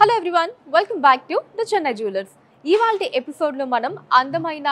Hello everyone, welcome back to the Chennai jewellers. ఇవాల్టి ఎపిసోడ్లో మనం అందమైన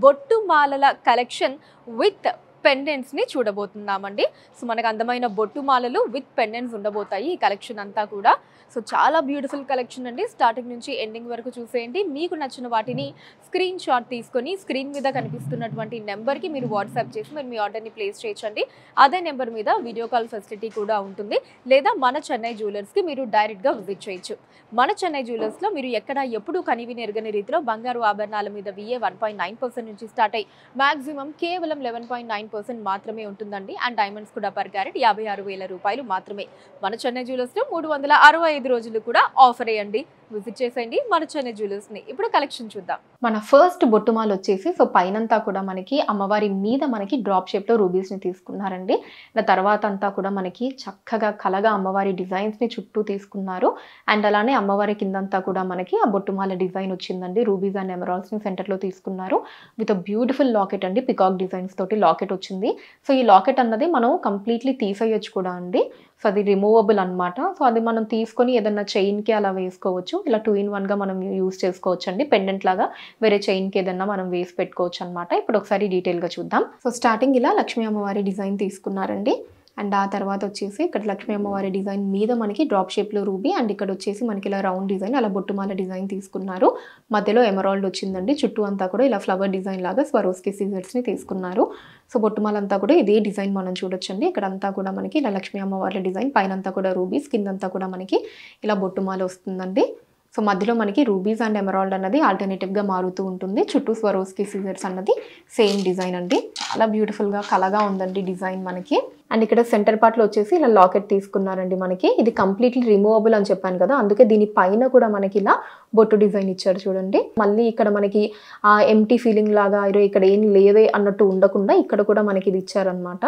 బొట్టు మాలల కలెక్షన్ విత్ పెండెంట్స్ని చూడబోతున్నామండి. సో మనకు అందమైన బొట్టు మాలలు విత్ పెండెంట్స్ ఉండబోతాయి ఈ కలెక్షన్ అంతా కూడా. సో చాలా బ్యూటిఫుల్ కలెక్షన్ అండి. స్టార్టింగ్ నుంచి ఎండింగ్ వరకు చూసేయండి. మీకు నచ్చిన వాటిని స్క్రీన్ షాట్ తీసుకొని స్క్రీన్ మీద కనిపిస్తున్నటువంటి నెంబర్కి మీరు వాట్సాప్ చేసి మీరు మీ ఆర్డర్ని ప్లేస్ చేయొచ్చండి. అదే నెంబర్ మీద వీడియో కాల్ ఫెసిలిటీ కూడా ఉంటుంది. లేదా మన చెన్నై జ్యువెలర్స్కి మీరు డైరెక్ట్గా విజిట్ చేయొచ్చు. మన చెన్నై జ్యువెలర్స్లో మీరు ఎక్కడ ఎప్పుడు కనివిని ఎరగని రీతిలో బంగారు ఆభరణాల మీద VA 1.9% నుంచి స్టార్ట్ అయ్యి మ్యాక్సిమం కేవలం 11.9% మాత్రమే ఉంటుందండి. అండ్ డైమండ్స్ కూడా పర్ క్యారెట్ 56,000 రూపాయలు మాత్రమే. మన చెన్నై జ్యువెలర్స్లో 365 రోజులు కూడా ఆఫర్ అయ్యండి. విజిట్ చేసేయండి మన చెన్నై జ్యువెలర్స్ని. ఇప్పుడు కలెక్షన్ చూద్దాం. మన ఫస్ట్ బొట్టుమాల వచ్చేసి సో పైనంతా కూడా మనకి అమ్మవారి మీద మనకి డ్రాప్ షేప్లో రూబీస్ని తీసుకున్నారండి. తర్వాత అంతా కూడా మనకి చక్కగా కలగా అమ్మవారి డిజైన్స్ని చుట్టూ తీసుకున్నారు. అండ్ అలానే అమ్మవారి కిందంతా కూడా మనకి ఆ బొట్టుమాల డిజైన్ వచ్చిందండి. రూబీస్ అండ్ ఎమరాల్డ్స్ని సెంటర్లో తీసుకున్నారు. విత్ బ్యూటిఫుల్ లాకెట్ అండి, పికాక్ డిజైన్స్ తోటి లాకెట్ వచ్చింది. సో ఈ లాకెట్ అన్నది మనం కంప్లీట్లీ తీసేయచ్చు కూడా అండి. సో అది రిమూవబుల్ అనమాట. సో అది మనం తీసుకొని ఏదన్నా చైన్కి అలా వేసుకోవచ్చు. ఇలా 2-in-1గా మనం యూస్ చేసుకోవచ్చు అండి. పెండెంట్ లాగా వేరే చైన్కి ఏదన్నా మనం వేసి పెట్టుకోవచ్చు అనమాట. ఇప్పుడు ఒకసారి డీటెయిల్గా చూద్దాం. సో స్టార్టింగ్ ఇలా లక్ష్మీ అమ్మవారి డిజైన్ తీసుకున్నారండి. అండ్ ఆ తర్వాత వచ్చేసి ఇక్కడ లక్ష్మీ అమ్మవారి డిజైన్ మీద మనకి డ్రాప్ షేప్లో రూబీ, అండ్ ఇక్కడ వచ్చేసి మనకి ఇలా రౌండ్ డిజైన్ అలా బొట్టుమాల డిజైన్ తీసుకున్నారు. మధ్యలో ఎమరాల్డ్ వచ్చిందండి. చుట్టూ అంతా కూడా ఇలా ఫ్లవర్ డిజైన్ లాగా స్వరోస్కి సీజర్స్ని తీసుకున్నారు. సో బొట్టుమాల అంతా కూడా ఇదే డిజైన్ మనం చూడొచ్చండి. ఇక్కడ అంతా కూడా మనకి ఇలా లక్ష్మీ అమ్మవారి డిజైన్, పైన అంతా కూడా రూబీస్, కిందంతా కూడా మనకి ఇలా బొట్టుమాల వస్తుందండి. సో మధ్యలో మనకి రూబీస్ అండ్ ఎమరాల్డ్ అన్నది ఆల్టర్నేటివ్గా మారుతూ ఉంటుంది. చుట్టూ స్వరోస్కి సీజర్స్ అన్నది సేమ్ డిజైన్ అండి. చాలా బ్యూటిఫుల్గా కలగా ఉందండి డిజైన్ మనకి. అండ్ ఇక్కడ సెంటర్ పార్ట్లో వచ్చేసి ఇలా లాకెట్ తీసుకున్నారండి మనకి. ఇది కంప్లీట్లీ రిమూవబుల్ అని చెప్పాను కదా, అందుకే దీని పైన కూడా మనకి ఇలా బొట్టు డిజైన్ ఇచ్చారు చూడండి. మళ్ళీ ఇక్కడ మనకి ఆ ఎంటీ ఫీలింగ్ లాగా ఇక్కడ ఏం లేదే అన్నట్టు ఉండకుండా ఇక్కడ కూడా మనకి ఇది ఇచ్చారనమాట.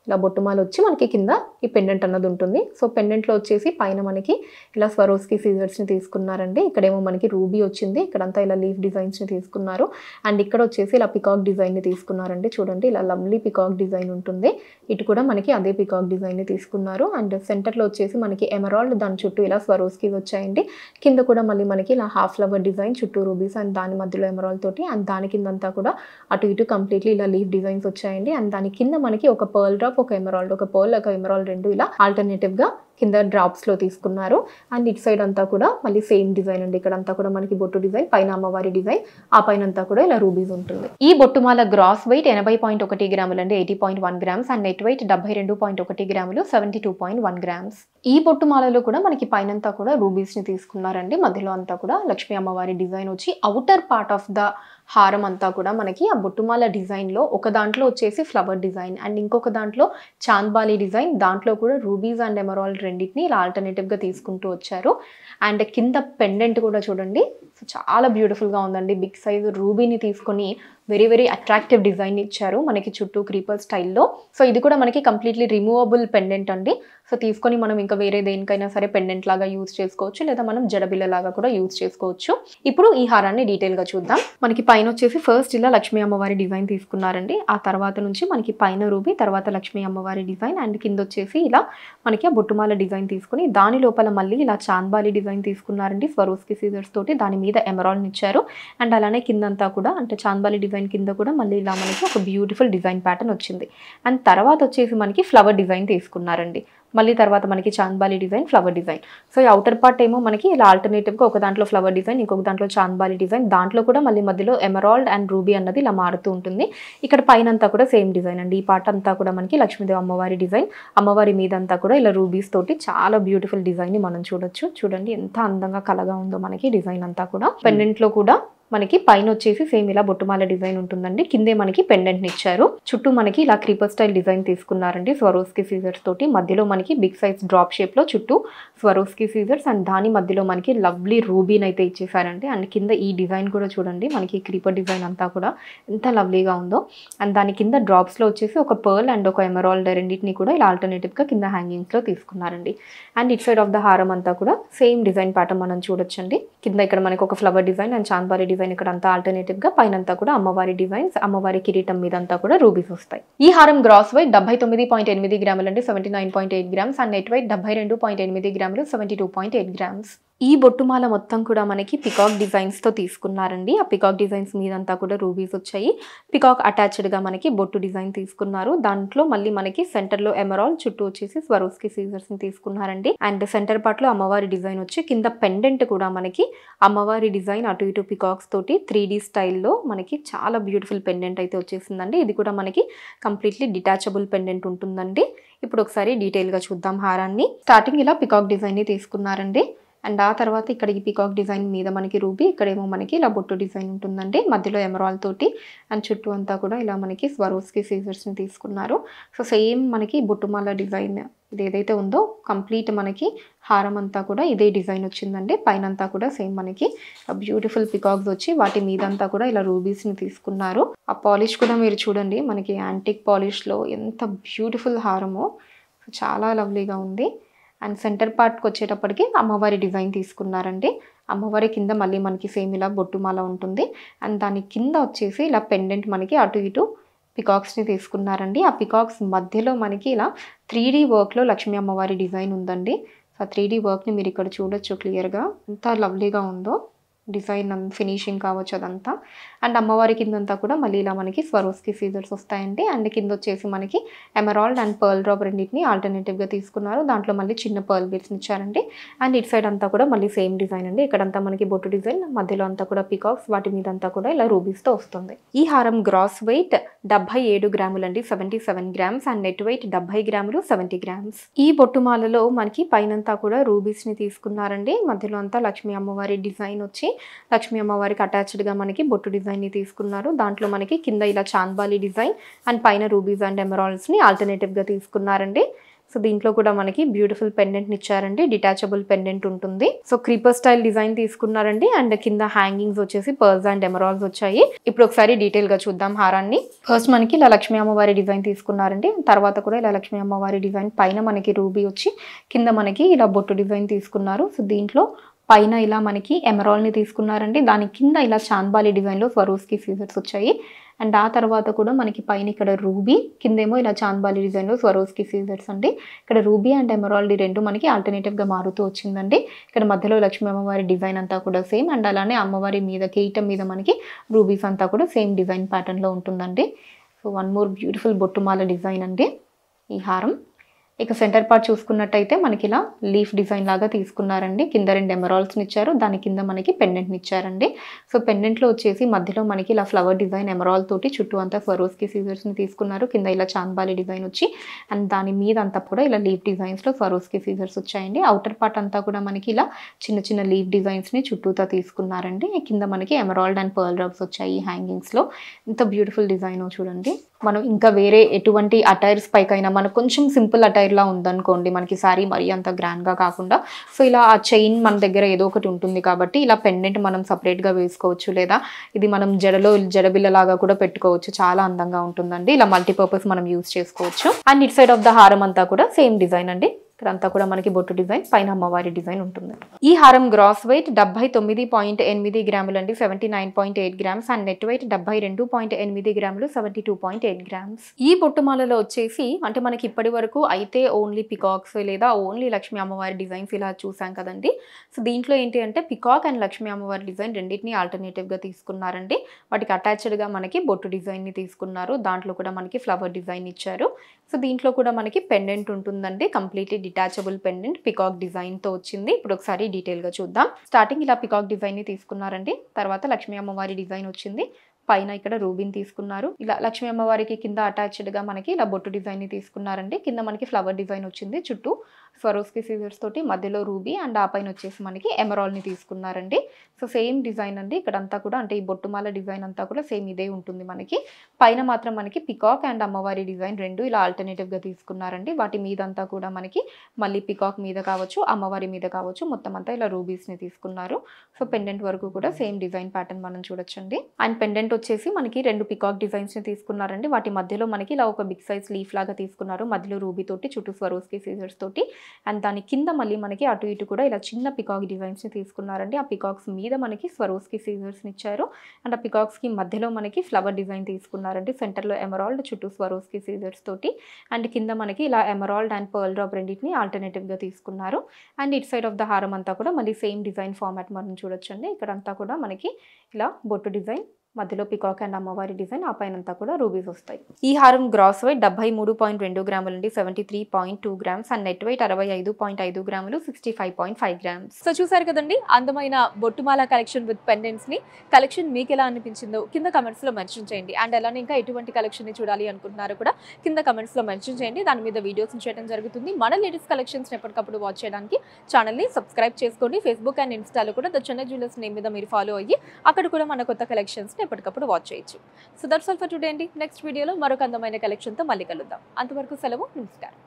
ఇలా బొట్టుమాల వచ్చి మనకి కింద ఈ పెండెంట్ అన్నది ఉంటుంది. సో పెండెంట్లో వచ్చేసి పైన మనకి ఇలా స్వరోస్కి సీజర్స్ని తీసుకున్నారండి. ఇక్కడేమో మనకి రూబీ వచ్చింది. ఇక్కడంతా ఇలా లీఫ్ డిజైన్స్ని తీసుకున్నారు. అండ్ ఇక్కడ వచ్చేసి ఇలా పికాక్ డిజైన్ని తీసుకున్నారండి. చూడండి ఇలా లవ్లీ పికాక్ డిజైన్ ఉంటుంది. ఇటు కూడా మనకి అదే పికాక్ డిజైన్ని తీసుకున్నారు. అండ్ సెంటర్లో వచ్చేసి మనకి ఎమరాల్డ్, దాని చుట్టూ ఇలా స్వరోస్కి వచ్చాయండి. కింద కూడా మళ్ళీ మనకి ఇలా హాఫ్ ఫ్లవర్ డిజైన్, చుట్టూ రూబీస్ అండ్ దాని మధ్యలో ఎమరాల్డ్ తోటి, అండ్ దాని కిందంతా కూడా అటు ఇటు కంప్లీట్లీ ఇలా లీఫ్ డిజైన్స్ వచ్చాయండి. అండ్ దాని కింద మనకి ఒక పర్ల్ డ్రాప్, ఒక ఎమరాల్డ్, ఒక పర్ల్, ఒక ఎమరాల్డ్ రెండు ఇలా ఆల్టర్నేటివ్గా కింద డ్రాప్స్లో తీసుకున్నారు. అండ్ ఇటు సైడ్ అంతా కూడా మళ్ళీ సేమ్ డిజైన్ అండి. ఇక్కడ అంతా కూడా మనకి బొట్టు డిజైన్, పైన అమ్మవారి డిజైన్, ఆ పైన అంతా కూడా ఇలా రూబీస్ ఉంటుంది. ఈ బొట్టుమాల గ్రాస్ వెయిట్ 80.1 గ్రాములు అండి, 80.1 గ్రామ్స్. అండ్ నెట్ వెయిట్ 72.1 గ్రాములు, 72.1 గ్రామ్స్. ఈ బొట్టుమాలలో కూడా మనకి పైనంతా కూడా రూబీస్ని తీసుకున్నారండి. మధ్యలో అంతా కూడా లక్ష్మీ అమ్మవారి డిజైన్ వచ్చి అవుటర్ పార్ట్ ఆఫ్ ద హారం అంతా కూడా మనకి ఆ బొట్టుమాల డిజైన్లో ఒక దాంట్లో వచ్చేసి ఫ్లవర్ డిజైన్ అండ్ ఇంకొక దాంట్లో చాంద్బాలి డిజైన్, దాంట్లో కూడా రూబీస్ అండ్ ఎమరాల్డ్ రెండింటిని ఇలా ఆల్టర్నేటివ్గా తీసుకుంటూ వచ్చారు. అండ్ కింద పెండెంట్ కూడా చూడండి, సో చాలా బ్యూటిఫుల్గా ఉందండి. బిగ్ సైజ్ రూబీని తీసుకొని వెరీ వెరీ అట్రాక్టివ్ డిజైన్ ఇచ్చారు మనకి చుట్టూ క్రీపర్ స్టైల్లో. సో ఇది కూడా మనకి కంప్లీట్లీ రిమూవబుల్ పెండెంట్ అండి. సో తీసుకొని మనం ఇంకా వేరే దేనికైనా సరే పెండెంట్ లాగా యూజ్ చేసుకోవచ్చు, లేదా మనం జడబిల్ల లాగా కూడా యూజ్ చేసుకోవచ్చు. ఇప్పుడు ఈ హారాన్ని డీటెయిల్గా చూద్దాం. మనకి పైన వచ్చేసి ఫస్ట్ ఇలా లక్ష్మీ అమ్మవారి డిజైన్ తీసుకున్నారండి. ఆ తర్వాత నుంచి మనకి పైన రూబీ, తర్వాత లక్ష్మీ అమ్మవారి డిజైన్, అండ్ కింద వచ్చేసి ఇలా మనకి ఆ బొట్టుమాల డిజైన్ తీసుకుని దాని లోపల మళ్ళీ ఇలా చాంద్బాలి డిజైన్ తీసుకున్నారండి స్వరోస్కి సీజర్స్ తోటి. దాని మీద ఎమరాల్డ్ ఇచ్చారు. అండ్ అలానే కిందంతా కూడా అంటే చాంద్బాలి డిజైన్ కింద కూడా మళ్ళీ ఇలా మనకి ఒక బ్యూటిఫుల్ డిజైన్ ప్యాటర్న్ వచ్చింది. అండ్ తర్వాత వచ్చేసి మనకి ఫ్లవర్ డిజైన్ తీసుకున్నారండి. మళ్ళీ తర్వాత మనకి chandbali design, flower design. So ఈ అవుటర్ పార్ట్ ఏమో మనకి ఇలా ఆల్టర్నేటివ్గా ఒక దాంట్లో ఫ్లవర్ డిజైన్, ఇంకొక దాంట్లో చాంద్బాలి డిజైన్, దాంట్లో కూడా మళ్ళీ మధ్యలో ఎమరాల్డ్ అండ్ రూబీ అన్నది ఇలా మారుతూ ఉంటుంది. ఇక్కడ పైన అంతా కూడా సేమ్ డిజైన్ అండి. ఈ పార్ట్ అంతా కూడా మనకి లక్ష్మీదేవి అమ్మవారి డిజైన్, అమ్మవారి మీద అంతా కూడా ఇలా రూబీస్ తోటి చాలా బ్యూటిఫుల్ డిజైన్ని మనం చూడొచ్చు. చూడండి ఎంత అందంగా కలగా ఉందో మనకి డిజైన్ అంతా కూడా. పెండెంట్లో కూడా మనకి పైన వచ్చేసి సేమ్ ఇలా బొట్టుమాల డిజైన్ ఉంటుందండి. కిందే మనకి పెండెంట్ ఇచ్చారు. చుట్టూ మనకి ఇలా క్రీపర్ స్టైల్ డిజైన్ తీసుకున్నారండి స్వరోస్కి సీజర్స్ తోటి. మధ్యలో మనకి బిగ్ సైజ్ డ్రాప్ షేప్ లో చుట్టూ స్వరోస్కి సీజర్స్, అండ్ దాని మధ్యలో మనకి లవ్లీ రూబీని అయితే ఇచ్చేసారండి. అండ్ కింద ఈ డిజైన్ కూడా చూడండి, మనకి క్రీపర్ డిజైన్ అంతా కూడా ఎంత లవ్లీగా ఉందో. అండ్ దాని కింద డ్రాప్స్ లో వచ్చేసి ఒక పర్ల్ అండ్ ఒక ఎమరాల్డ్ రెండింటిని కూడా ఇలా ఆల్టర్నేటివ్ గా కింద హ్యాంగింగ్స్ లో తీసుకున్నారండి. And it side of the హారం అంతా కూడా సేమ్ డిజైన్ ప్యాటర్న్ మనం చూడొచ్చండి. కింద ఇక్కడ మనకి ఒక flower design and chandbali design, ఇక్కడ అంతా ఆల్టర్నేటివ్ గా పైనంతా కూడా అమ్మవారి డిజైన్స్, అమ్మవారి కిరీటం మీద అంతా కూడా రూబీస్ వస్తాయి. ఈ హారం గ్రాస్ వెయిట్ 79.8 గ్రాములు అండి, 79.8 గ్రామ్స్. అండ్ నెట్ వెయిట్ 72.8 గ్రాములు, 72.8 గ్రామ్స్. ఈ బొట్టుమాల మొత్తం కూడా మనకి పికాక్ డిజైన్స్తో తీసుకున్నారండి. ఆ పికాక్ డిజైన్స్ మీదంతా కూడా రూబీస్ వచ్చాయి. పికాక్ అటాచ్డ్గా మనకి బొట్టు డిజైన్ తీసుకున్నారు. దాంట్లో మళ్ళీ మనకి సెంటర్లో ఎమరాల్, చుట్టూ వచ్చేసి స్వరోస్కి సీజర్స్ని తీసుకున్నారండి. అండ్ సెంటర్ పార్ట్లో అమ్మవారి డిజైన్ వచ్చి కింద పెండెంట్ కూడా మనకి అమ్మవారి డిజైన్ అటు ఇటు పికాక్స్ తోటి 3D స్టైల్లో మనకి చాలా బ్యూటిఫుల్ పెండెంట్ అయితే వచ్చేసిందండి. ఇది కూడా మనకి కంప్లీట్లీ డిటాచబుల్ పెండెంట్ ఉంటుందండి. ఇప్పుడు ఒకసారి డీటెయిల్గా చూద్దాం హారాన్ని. స్టార్టింగ్ ఇలా పికాక్ డిజైన్ని తీసుకున్నారండి. అండ్ ఆ తర్వాత ఇక్కడ ఈ పికాక్ డిజైన్ మీద మనకి రూబీ, ఇక్కడేమో మనకి ఇలా బొట్టు డిజైన్ ఉంటుందండి. మధ్యలో ఎమరాల్ తోటి అండ్ చుట్టూ అంతా కూడా ఇలా మనకి స్వరోస్కి సీజర్స్ని తీసుకున్నారు. సో సేమ్ మనకి బొట్టుమాల డిజైన్ ఇది ఏదైతే ఉందో కంప్లీట్ మనకి హారం అంతా కూడా ఇదే డిజైన్ వచ్చిందండి. పైన అంతా కూడా సేమ్ మనకి బ్యూటిఫుల్ పికాక్స్ వచ్చి వాటి మీదంతా కూడా ఇలా రూబీస్ని తీసుకున్నారు. ఆ పాలిష్ కూడా మీరు చూడండి, మనకి యాంటిక్ పాలిష్లో ఎంత బ్యూటిఫుల్ హారమో, చాలా లవ్లీగా ఉంది. అండ్ సెంటర్ పార్ట్కి వచ్చేటప్పటికి అమ్మవారి డిజైన్ తీసుకున్నారండి. అమ్మవారి కింద మళ్ళీ మనకి సేమ్ ఇలా బొట్టుమాల ఉంటుంది. అండ్ దాని కింద వచ్చేసి ఇలా పెండెంట్ మనకి అటు ఇటు పికాక్స్ని తీసుకున్నారండి. ఆ పికాక్స్ మధ్యలో మనకి ఇలా 3D వర్క్లో లక్ష్మీ అమ్మవారి డిజైన్ ఉందండి. సో 3D వర్క్ని మీరు ఇక్కడ చూడొచ్చు క్లియర్గా, ఎంత లవ్లీగా ఉందో డిజైన్ ఫినిషింగ్ కావచ్చు అదంతా. అండ్ అమ్మవారి కిందంతా కూడా మళ్ళీ ఇలా మనకి స్వరోస్కి సీజర్స్ వస్తాయండి. అండ్ కింద వచ్చేసి మనకి ఎమరాల్డ్ అండ్ పర్ల్ డ్రాప్ రెండింటిని ఆల్టర్నేటివ్గా తీసుకున్నారు. దాంట్లో మళ్ళీ చిన్న పర్ల్ బీడ్స్ని ఇచ్చారండి. అండ్ ఇటు సైడ్ అంతా కూడా మళ్ళీ సేమ్ డిజైన్ అండి. ఇక్కడంతా మనకి బొట్టు డిజైన్, మధ్యలో అంతా కూడా పికాక్స్, వాటి మీద అంతా కూడా ఇలా రూబీస్తో వస్తుంది. ఈ హారం గ్రాస్ వెయిట్ 77 గ్రాములండి, 77 గ్రామ్స్. అండ్ నెట్ వెయిట్ 70 గ్రాములు, 70 గ్రామ్స్. ఈ బొట్టుమాలలో మనకి పైనంతా కూడా రూబీస్ని తీసుకున్నారండి. మధ్యలో అంతా లక్ష్మీ అమ్మవారి డిజైన్ వచ్చి లక్ష్మీ అమ్మవారికి అటాచ్డ్గా మనకి బొట్టు డిజైన్ని తీసుకున్నారు. దాంట్లో మనకి కింద ఇలా చాంద్బాలి డిజైన్ అండ్ పైన రూబీస్ అండ్ ఎమరాల్డ్స్ని ఆల్టర్నేటివ్గా తీసుకున్నారండి. సో దీంట్లో కూడా మనకి బ్యూటిఫుల్ పెండెంట్ని ఇచ్చారండి. డిటాచబుల్ పెండెంట్ ఉంటుంది. సో క్రీపర్ స్టైల్ డిజైన్ తీసుకున్నారండి. అండ్ కింద హ్యాంగింగ్స్ వచ్చేసి పర్ల్స్ అండ్ ఎమరాల్డ్స్ వచ్చాయి. ఇప్పుడు ఒకసారి డీటెయిల్గా చూద్దాం హారాన్ని. ఫస్ట్ మనకి ఇలా లక్ష్మీ అమ్మవారి డిజైన్ తీసుకున్నారండి. తర్వాత కూడా ఇలా లక్ష్మీ అమ్మవారి డిజైన్ పైన మనకి రూబీ వచ్చి కింద మనకి ఇలా బొట్టు డిజైన్ తీసుకున్నారు. సో దీంట్లో పైన ఇలా మనకి ఎమరాల్డ్ని తీసుకున్నారండి. దాని కింద ఇలా చాంద్బాలి డిజైన్లో స్వరోస్కి సీజర్స్ వచ్చాయి. అండ్ ఆ తర్వాత కూడా మనకి పైన ఇక్కడ రూబీ, కిందేమో ఇలా చాంద్బాలి డిజైన్లో స్వరోస్కి సీజర్స్ అండి. ఇక్కడ రూబీ అండ్ ఎమరాల్డ్ రెండు మనకి ఆల్టర్నేటివ్గా మారుతూ వచ్చిందండి. ఇక్కడ మధ్యలో లక్ష్మీ అమ్మవారి డిజైన్ అంతా కూడా సేమ్. అండ్ అలానే అమ్మవారి మీద కిరీటం మీద మనకి రూబీస్ అంతా కూడా సేమ్ డిజైన్ ప్యాటర్న్లో ఉంటుందండి. సో వన్ మోర్ బ్యూటిఫుల్ బొట్టుమాల డిజైన్ అండి ఈ హారం. ఇక సెంటర్ పార్ట్ చూసుకున్నట్టయితే మనకి ఇలా లీఫ్ డిజైన్ లాగా తీసుకున్నారండి. కింద 2 ఎమరాల్డ్స్ని ఇచ్చారు. దాని కింద మనకి పెండెంట్ని ఇచ్చారండి. సో పెండెంట్లో వచ్చేసి మధ్యలో మనకి ఇలా ఫ్లవర్ డిజైన్ ఎమరాల్డ్ తోటి చుట్టూ అంతా స్వరోస్కి సీజర్స్ని తీసుకున్నారు. కింద ఇలా చాంద్బాలి డిజైన్ వచ్చి అండ్ దాని మీద అంతా కూడా ఇలా లీఫ్ డిజైన్స్లో స్వరోస్కి సీజర్స్ వచ్చాయండి. అవుటర్ పార్ట్ అంతా కూడా మనకి ఇలా చిన్న చిన్న లీఫ్ డిజైన్స్ని చుట్టూతా తీసుకున్నారండి. కింద మనకి ఎమరాల్డ్ అండ్ పర్ల్ డ్రాప్స్ వచ్చాయి హ్యాంగింగ్స్లో. ఇంత బ్యూటిఫుల్ డిజైన్ చూడండి. మనం ఇంకా వేరే ఎటువంటి అటైర్స్ పైకైనా మనకు కొంచెం సింపుల్ అటైర్లా ఉందనుకోండి, మనకి శారీ మరీ అంత గ్రాండ్గా కాకుండా, సో ఇలా ఆ చైన్ మన దగ్గర ఏదో ఒకటి ఉంటుంది కాబట్టి ఇలా పెండెంట్ మనం సపరేట్గా వేసుకోవచ్చు. లేదా ఇది మనం జడలో జడబిల్లలాగా కూడా పెట్టుకోవచ్చు. చాలా అందంగా ఉంటుందండి. ఇలా మల్టీపర్పస్ మనం యూజ్ చేసుకోవచ్చు. And it side of the హారం అంతా కూడా సేమ్ డిజైన్ అండి. ఇక్కడంతా కూడా మనకి బొట్టు డిజైన్, పైన అమ్మవారి డిజైన్ ఉంటుంది. ఈ హారం గ్రాస్ వెయిట్ 79.8 గ్రాములండి, 79.8 గ్రామ్స్. అండ్ నెట్ వెయిట్ 72.8 గ్రాములు, 72.8 గ్రామ్స్. ఈ బొట్టుమాలలో వచ్చేసి అంటే మనకి ఇప్పటి వరకు అయితే ఓన్లీ పికాక్స్ లేదా ఓన్లీ లక్ష్మీ అమ్మవారి డిజైన్స్ ఇలా చూసాం కదండి. సో దీంట్లో ఏంటి అంటే పికాక్ అండ్ లక్ష్మీ అమ్మవారి డిజైన్ రెండింటిని ఆల్టర్నేటివ్గా తీసుకున్నారండి. వాటికి అటాచ్డ్గా మనకి బొట్టు డిజైన్ని తీసుకున్నారు. దాంట్లో కూడా మనకి ఫ్లవర్ డిజైన్ ఇచ్చారు. సో దీంట్లో కూడా మనకి పెండెంట్ ఉంటుందండి. కంప్లీట్లీ డిటాచబుల్ పెండెంట్ పికాక్ డిజైన్తో వచ్చింది. ఇప్పుడు ఒకసారి డీటెయిల్గా చూద్దాం. స్టార్టింగ్ ఇలా పికాక్ డిజైన్ని తీసుకున్నారండి. తర్వాత లక్ష్మీ అమ్మవారి డిజైన్ వచ్చింది. పైన ఇక్కడ రూబీని తీసుకున్నారు. ఇలా లక్ష్మీ అమ్మవారికి కింద అటాచ్డ్గా మనకి ఇలా బొట్టు డిజైన్ని తీసుకున్నారండి. కింద మనకి ఫ్లవర్ డిజైన్ వచ్చింది. చుట్టూ స్వరోస్కి సీజర్స్ తోటి మధ్యలో రూబీ అండ్ ఆ పైన వచ్చేసి మనకి ఎమరాల్డ్ని తీసుకున్నారండి. సో సేమ్ డిజైన్ అండి. ఇక్కడంతా కూడా అంటే ఈ బొట్టుమాల డిజైన్ అంతా కూడా సేమ్ ఇదే ఉంటుంది మనకి. పైన మాత్రం మనకి పికాక్ అండ్ అమ్మవారి డిజైన్ రెండు ఇలా ఆల్టర్నేటివ్గా తీసుకున్నారండి. వాటి మీదంతా కూడా మనకి మళ్ళీ పికాక్ మీద కావచ్చు, అమ్మవారి మీద కావచ్చు, మొత్తం అంతా ఇలా రూబీస్ని తీసుకున్నారు. సో పెండెంట్ వరకు కూడా సేమ్ డిజైన్ ప్యాటర్న్ మనం చూడొచ్చండి. అండ్ పెండెంట్ వచ్చేసి మనకి 2 పికాక్ డిజైన్స్‌ని తీసుకున్నారండి. వాటి మధ్యలో మనకి ఇలా ఒక బిగ్ సైజ్ లీఫ్ లాగా తీసుకున్నారు. మధ్యలో రూబీ తోటి చుట్టూ స్వరోస్కి సీజర్స్ తోటి అండ్ దాని కింద మళ్ళీ మనకి అటు ఇటు కూడా ఇలా చిన్న పికాక్ డిజైన్స్‌ని తీసుకున్నారండి. ఆ పికాక్స్ మీద మనకి స్వరోస్కి సీజర్స్‌ని ఇచ్చారు. అండ్ ఆ పికాక్స్‌కి మధ్యలో మనకి ఫ్లవర్ డిజైన్ తీసుకున్నారండి. సెంటర్‌లో ఎమరాల్డ్ చుట్టూ స్వరోస్కి సీజర్స్ తోటి అండ్ కింద మనకి ఇలా ఎమరాల్డ్ అండ్ పర్ల్ డ్రాప్ రెండిటిని ఆల్టర్నేటివ్‌గా తీసుకున్నారు. అండ్ ఇటు సైడ్ ఆఫ్ ద హారం అంతా కూడా మళ్ళీ సేమ్ డిజైన్ ఫార్మాట్ మనం చూడొచ్చండి. ఇక్కడంతా కూడా మనకి ఇలా బొట్టు డిజైన్, మధ్యలో పికాక్ అండ్ అమ్మవారి డిజైన్, ఆ పైనంతా కూడా రూబీస్ వస్తాయి. ఈ హారం గ్రాస్ వెయిట్ 73.2 గ్రాములు అండి, 73.2 గ్రామ్స్ అండ్ నెట్ వెయిట్ 65.5 గ్రాములు, 65.5 గ్రామ్స్. సో చూసారు కదండి అందమైన బొట్టుమాల కలెక్షన్ విత్ పెండెంట్స్ ని. కలెక్షన్ మీకు ఎలా అనిపించిందో కింద కమెంట్స్ లో మెన్షన్ చేయండి. అండ్ అలానే ఇంకా ఎటువంటి కలెక్షన్ ని చూడాలి అనుకుంటున్నారో కూడా కింద కమెంట్స్ లో మెన్షన్ చేయండి. దాని మీద వీడియోస్ చేయడం జరుగుతుంది. మన లేటెస్ట్ కలెక్షన్స్ ఎప్పటికప్పుడు వాచ్ చేయడానికి ఛానల్ ని సబ్స్క్రైబ్ చేసుకోండి. ఫేస్బుక్ అండ్ ఇన్స్టాలో కూడా ద చెన్నై జ్యువెలర్స్ నేమ్ మీద మీరు ఫాలో అయ్యి అక్కడ కూడా మన కొత్త కలెక్షన్స్ ఎప్పటికప్పుడు వాచ్ చేయొచ్చు. So that's all for today అండి. నెక్స్ట్ వీడియోలో మరొక అందమైన కలెక్షన్తో మళ్ళీ కలుద్దాం. అంతవరకు సెలవు, నమస్కారం.